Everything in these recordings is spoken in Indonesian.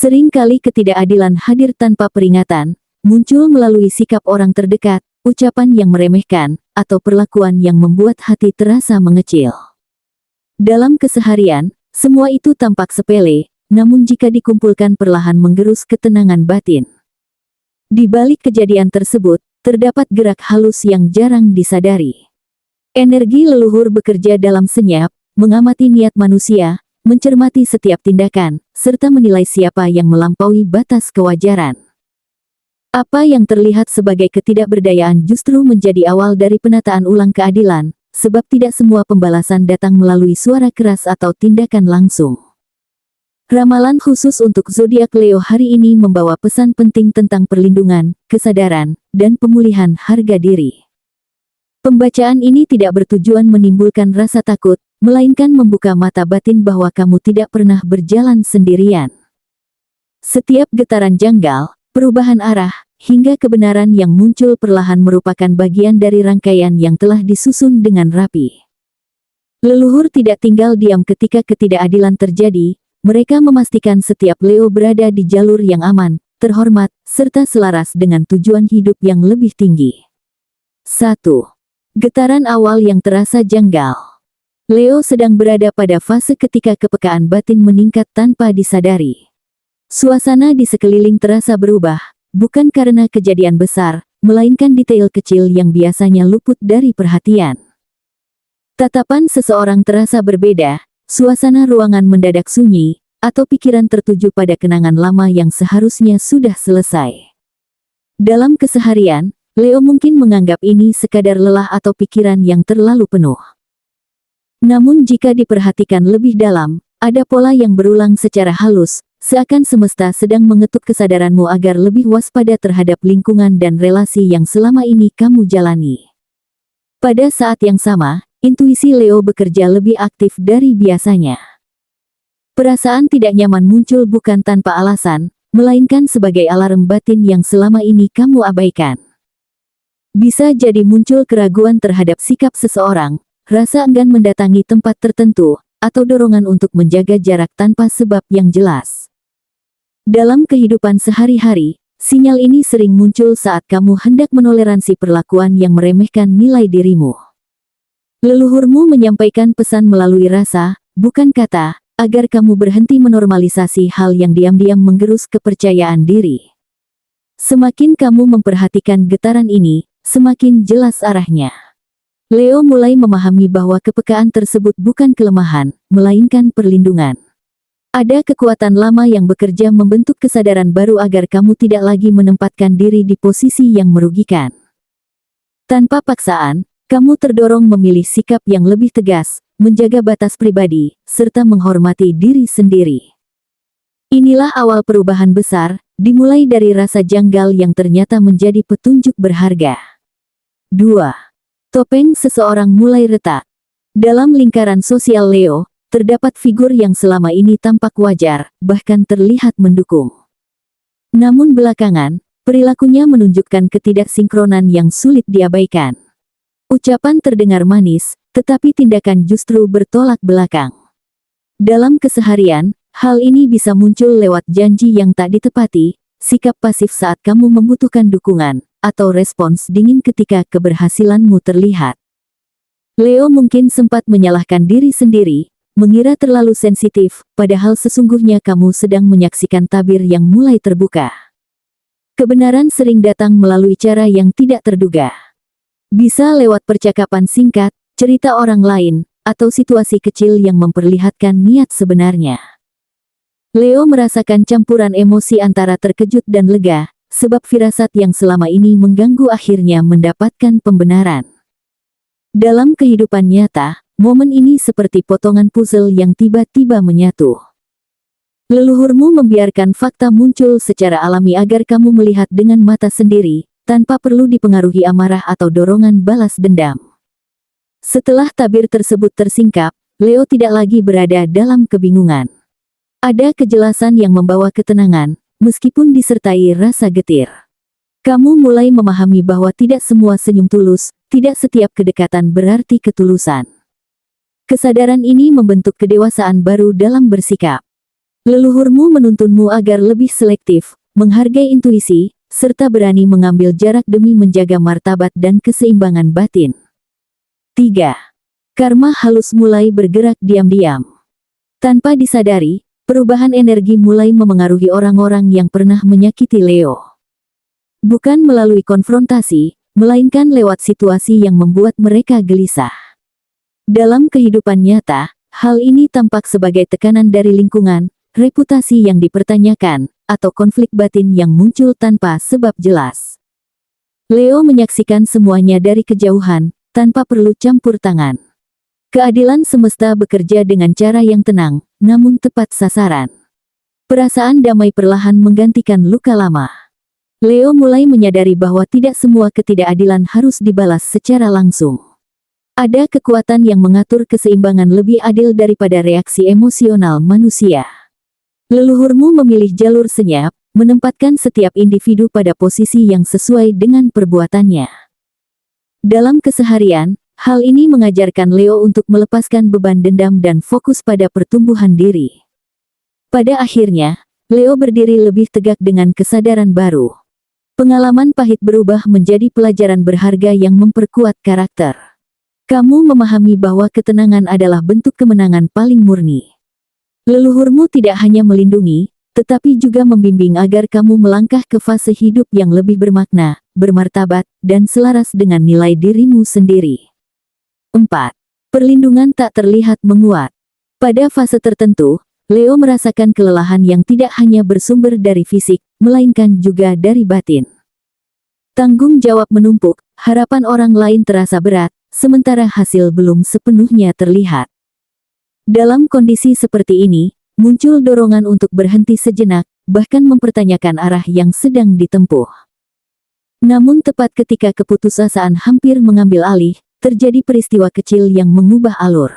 Seringkali ketidakadilan hadir tanpa peringatan, muncul melalui sikap orang terdekat, ucapan yang meremehkan, atau perlakuan yang membuat hati terasa mengecil. Dalam keseharian, semua itu tampak sepele, namun jika dikumpulkan perlahan menggerus ketenangan batin. Di balik kejadian tersebut, terdapat gerak halus yang jarang disadari. Energi leluhur bekerja dalam senyap, mengamati niat manusia, mencermati setiap tindakan, serta menilai siapa yang melampaui batas kewajaran. Apa yang terlihat sebagai ketidakberdayaan justru menjadi awal dari penataan ulang keadilan, sebab tidak semua pembalasan datang melalui suara keras atau tindakan langsung. Ramalan khusus untuk zodiak Leo hari ini membawa pesan penting tentang perlindungan, kesadaran, dan pemulihan harga diri. Pembacaan ini tidak bertujuan menimbulkan rasa takut, melainkan membuka mata batin bahwa kamu tidak pernah berjalan sendirian. Setiap getaran janggal, perubahan arah, hingga kebenaran yang muncul perlahan merupakan bagian dari rangkaian yang telah disusun dengan rapi. Leluhur tidak tinggal diam ketika ketidakadilan terjadi, mereka memastikan setiap Leo berada di jalur yang aman, terhormat, serta selaras dengan tujuan hidup yang lebih tinggi. 1. Getaran awal yang terasa janggal. Leo sedang berada pada fase ketika kepekaan batin meningkat tanpa disadari. Suasana di sekeliling terasa berubah, bukan karena kejadian besar, melainkan detail kecil yang biasanya luput dari perhatian. Tatapan seseorang terasa berbeda, suasana ruangan mendadak sunyi, atau pikiran tertuju pada kenangan lama yang seharusnya sudah selesai. Dalam keseharian, Leo mungkin menganggap ini sekadar lelah atau pikiran yang terlalu penuh. Namun jika diperhatikan lebih dalam, ada pola yang berulang secara halus, seakan semesta sedang mengetuk kesadaranmu agar lebih waspada terhadap lingkungan dan relasi yang selama ini kamu jalani. Pada saat yang sama, intuisi Leo bekerja lebih aktif dari biasanya. Perasaan tidak nyaman muncul bukan tanpa alasan, melainkan sebagai alarm batin yang selama ini kamu abaikan. Bisa jadi muncul keraguan terhadap sikap seseorang, rasa enggan mendatangi tempat tertentu, atau dorongan untuk menjaga jarak tanpa sebab yang jelas. Dalam kehidupan sehari-hari, sinyal ini sering muncul saat kamu hendak menoleransi perlakuan yang meremehkan nilai dirimu. Leluhurmu menyampaikan pesan melalui rasa, bukan kata, agar kamu berhenti menormalisasi hal yang diam-diam menggerus kepercayaan diri. Semakin kamu memperhatikan getaran ini, semakin jelas arahnya. Leo mulai memahami bahwa kepekaan tersebut bukan kelemahan, melainkan perlindungan. Ada kekuatan lama yang bekerja membentuk kesadaran baru agar kamu tidak lagi menempatkan diri di posisi yang merugikan. Tanpa paksaan, kamu terdorong memilih sikap yang lebih tegas, menjaga batas pribadi, serta menghormati diri sendiri. Inilah awal perubahan besar, dimulai dari rasa janggal yang ternyata menjadi petunjuk berharga. 2. Topeng seseorang mulai retak. Dalam lingkaran sosial Leo, terdapat figur yang selama ini tampak wajar, bahkan terlihat mendukung. Namun belakangan, perilakunya menunjukkan ketidaksinkronan yang sulit diabaikan. Ucapan terdengar manis, tetapi tindakan justru bertolak belakang. Dalam keseharian, hal ini bisa muncul lewat janji yang tak ditepati, sikap pasif saat kamu membutuhkan dukungan, atau respons dingin ketika keberhasilanmu terlihat. Leo mungkin sempat menyalahkan diri sendiri, mengira terlalu sensitif, padahal sesungguhnya kamu sedang menyaksikan tabir yang mulai terbuka. Kebenaran sering datang melalui cara yang tidak terduga. Bisa lewat percakapan singkat, cerita orang lain, atau situasi kecil yang memperlihatkan niat sebenarnya. Leo merasakan campuran emosi antara terkejut dan lega, sebab firasat yang selama ini mengganggu akhirnya mendapatkan pembenaran. Dalam kehidupan nyata, momen ini seperti potongan puzzle yang tiba-tiba menyatu. Leluhurmu membiarkan fakta muncul secara alami agar kamu melihat dengan mata sendiri, tanpa perlu dipengaruhi amarah atau dorongan balas dendam. Setelah tabir tersebut tersingkap, Leo tidak lagi berada dalam kebingungan. Ada kejelasan yang membawa ketenangan, meskipun disertai rasa getir. Kamu mulai memahami bahwa tidak semua senyum tulus, tidak setiap kedekatan berarti ketulusan. Kesadaran ini membentuk kedewasaan baru dalam bersikap. Leluhurmu menuntunmu agar lebih selektif, menghargai intuisi, serta berani mengambil jarak demi menjaga martabat dan keseimbangan batin. 3. Karma halus mulai bergerak diam-diam. Tanpa disadari, perubahan energi mulai memengaruhi orang-orang yang pernah menyakiti Leo. Bukan melalui konfrontasi, melainkan lewat situasi yang membuat mereka gelisah. Dalam kehidupan nyata, hal ini tampak sebagai tekanan dari lingkungan, reputasi yang dipertanyakan, atau konflik batin yang muncul tanpa sebab jelas. Leo menyaksikan semuanya dari kejauhan, tanpa perlu campur tangan. Keadilan semesta bekerja dengan cara yang tenang, namun tepat sasaran. Perasaan damai perlahan menggantikan luka lama. Leo mulai menyadari bahwa tidak semua ketidakadilan harus dibalas secara langsung. Ada kekuatan yang mengatur keseimbangan lebih adil daripada reaksi emosional manusia. Leluhurmu memilih jalur senyap, menempatkan setiap individu pada posisi yang sesuai dengan perbuatannya. Dalam keseharian, hal ini mengajarkan Leo untuk melepaskan beban dendam dan fokus pada pertumbuhan diri. Pada akhirnya, Leo berdiri lebih tegak dengan kesadaran baru. Pengalaman pahit berubah menjadi pelajaran berharga yang memperkuat karakter. Kamu memahami bahwa ketenangan adalah bentuk kemenangan paling murni. Leluhurmu tidak hanya melindungi, tetapi juga membimbing agar kamu melangkah ke fase hidup yang lebih bermakna, bermartabat, dan selaras dengan nilai dirimu sendiri. 4. Perlindungan tak terlihat menguat. Pada fase tertentu, Leo merasakan kelelahan yang tidak hanya bersumber dari fisik, melainkan juga dari batin. Tanggung jawab menumpuk, harapan orang lain terasa berat, sementara hasil belum sepenuhnya terlihat. Dalam kondisi seperti ini, muncul dorongan untuk berhenti sejenak, bahkan mempertanyakan arah yang sedang ditempuh. Namun tepat ketika keputusasaan hampir mengambil alih, terjadi peristiwa kecil yang mengubah alur.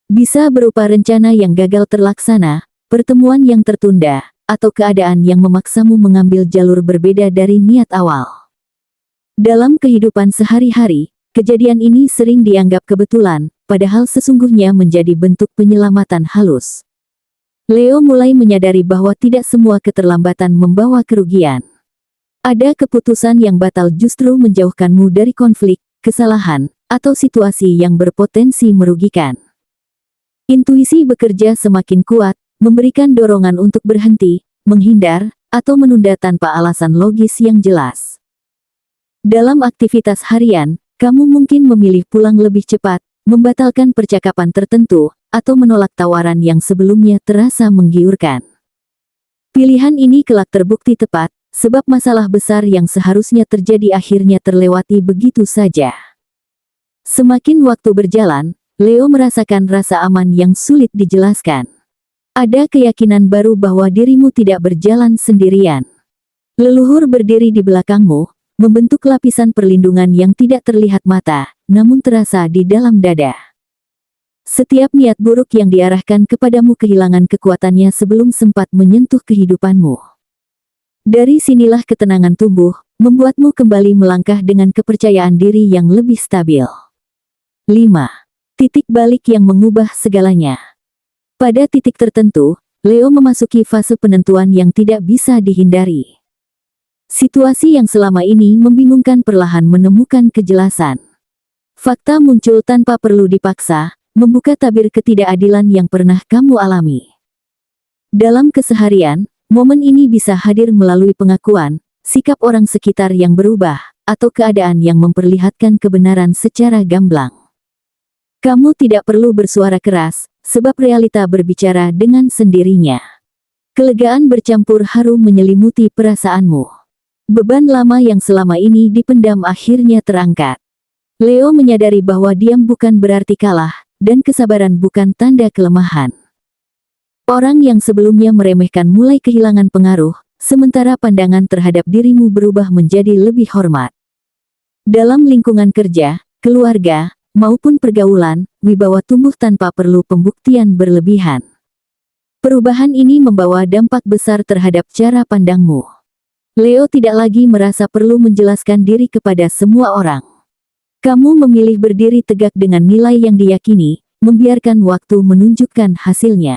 Bisa berupa rencana yang gagal terlaksana, pertemuan yang tertunda, atau keadaan yang memaksamu mengambil jalur berbeda dari niat awal. Dalam kehidupan sehari-hari, kejadian ini sering dianggap kebetulan, padahal sesungguhnya menjadi bentuk penyelamatan halus. Leo mulai menyadari bahwa tidak semua keterlambatan membawa kerugian. Ada keputusan yang batal justru menjauhkanmu dari konflik, kesalahan, atau situasi yang berpotensi merugikan. Intuisi bekerja semakin kuat, memberikan dorongan untuk berhenti, menghindar, atau menunda tanpa alasan logis yang jelas. Dalam aktivitas harian, kamu mungkin memilih pulang lebih cepat, membatalkan percakapan tertentu, atau menolak tawaran yang sebelumnya terasa menggiurkan. Pilihan ini kelak terbukti tepat, sebab masalah besar yang seharusnya terjadi akhirnya terlewati begitu saja. Semakin waktu berjalan, Leo merasakan rasa aman yang sulit dijelaskan. Ada keyakinan baru bahwa dirimu tidak berjalan sendirian. Leluhur berdiri di belakangmu, membentuk lapisan perlindungan yang tidak terlihat mata, namun terasa di dalam dada. Setiap niat buruk yang diarahkan kepadamu kehilangan kekuatannya sebelum sempat menyentuh kehidupanmu. Dari sinilah ketenangan tumbuh, membuatmu kembali melangkah dengan kepercayaan diri yang lebih stabil. 5. Titik balik yang mengubah segalanya. Pada titik tertentu, Leo memasuki fase penentuan yang tidak bisa dihindari. Situasi yang selama ini membingungkan perlahan menemukan kejelasan. Fakta muncul tanpa perlu dipaksa, membuka tabir ketidakadilan yang pernah kamu alami. Dalam keseharian, momen ini bisa hadir melalui pengakuan, sikap orang sekitar yang berubah, atau keadaan yang memperlihatkan kebenaran secara gamblang. Kamu tidak perlu bersuara keras, sebab realita berbicara dengan sendirinya. Kelegaan bercampur harum menyelimuti perasaanmu. Beban lama yang selama ini dipendam akhirnya terangkat. Leo menyadari bahwa diam bukan berarti kalah, dan kesabaran bukan tanda kelemahan. Orang yang sebelumnya meremehkan mulai kehilangan pengaruh, sementara pandangan terhadap dirimu berubah menjadi lebih hormat. Dalam lingkungan kerja, keluarga, maupun pergaulan, wibawa tumbuh tanpa perlu pembuktian berlebihan. Perubahan ini membawa dampak besar terhadap cara pandangmu. Leo tidak lagi merasa perlu menjelaskan diri kepada semua orang. Kamu memilih berdiri tegak dengan nilai yang diyakini, membiarkan waktu menunjukkan hasilnya.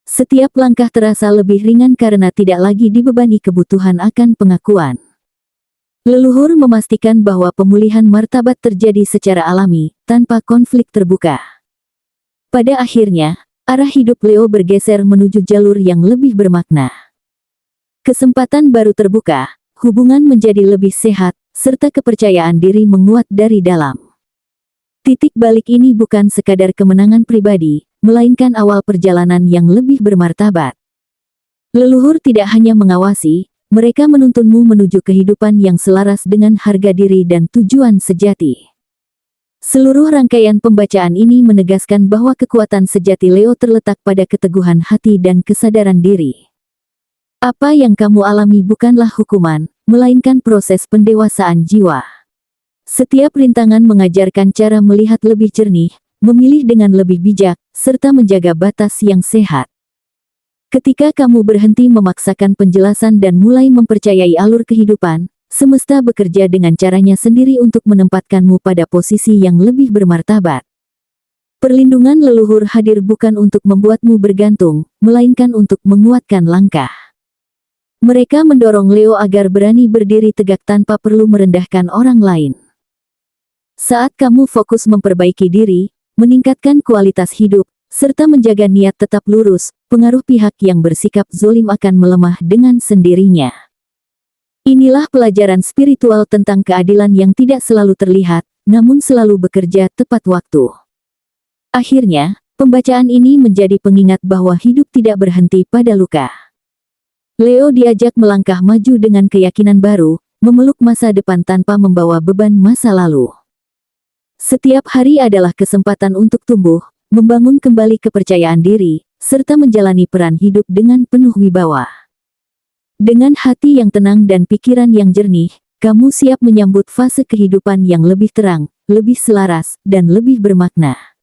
Setiap langkah terasa lebih ringan karena tidak lagi dibebani kebutuhan akan pengakuan. Leluhur memastikan bahwa pemulihan martabat terjadi secara alami, tanpa konflik terbuka. Pada akhirnya, arah hidup Leo bergeser menuju jalur yang lebih bermakna. Kesempatan baru terbuka, hubungan menjadi lebih sehat, serta kepercayaan diri menguat dari dalam. Titik balik ini bukan sekadar kemenangan pribadi, melainkan awal perjalanan yang lebih bermartabat. Leluhur tidak hanya mengawasi, mereka menuntunmu menuju kehidupan yang selaras dengan harga diri dan tujuan sejati. Seluruh rangkaian pembacaan ini menegaskan bahwa kekuatan sejati Leo terletak pada keteguhan hati dan kesadaran diri. Apa yang kamu alami bukanlah hukuman, melainkan proses pendewasaan jiwa. Setiap rintangan mengajarkan cara melihat lebih jernih, memilih dengan lebih bijak, serta menjaga batas yang sehat. Ketika kamu berhenti memaksakan penjelasan dan mulai mempercayai alur kehidupan, semesta bekerja dengan caranya sendiri untuk menempatkanmu pada posisi yang lebih bermartabat. Perlindungan leluhur hadir bukan untuk membuatmu bergantung, melainkan untuk menguatkan langkah. Mereka mendorong Leo agar berani berdiri tegak tanpa perlu merendahkan orang lain. Saat kamu fokus memperbaiki diri, meningkatkan kualitas hidup, serta menjaga niat tetap lurus, pengaruh pihak yang bersikap zolim akan melemah dengan sendirinya. Inilah pelajaran spiritual tentang keadilan yang tidak selalu terlihat, namun selalu bekerja tepat waktu. Akhirnya, pembacaan ini menjadi pengingat bahwa hidup tidak berhenti pada luka. Leo diajak melangkah maju dengan keyakinan baru, memeluk masa depan tanpa membawa beban masa lalu. Setiap hari adalah kesempatan untuk tumbuh, membangun kembali kepercayaan diri, serta menjalani peran hidup dengan penuh wibawa. Dengan hati yang tenang dan pikiran yang jernih, kamu siap menyambut fase kehidupan yang lebih terang, lebih selaras, dan lebih bermakna.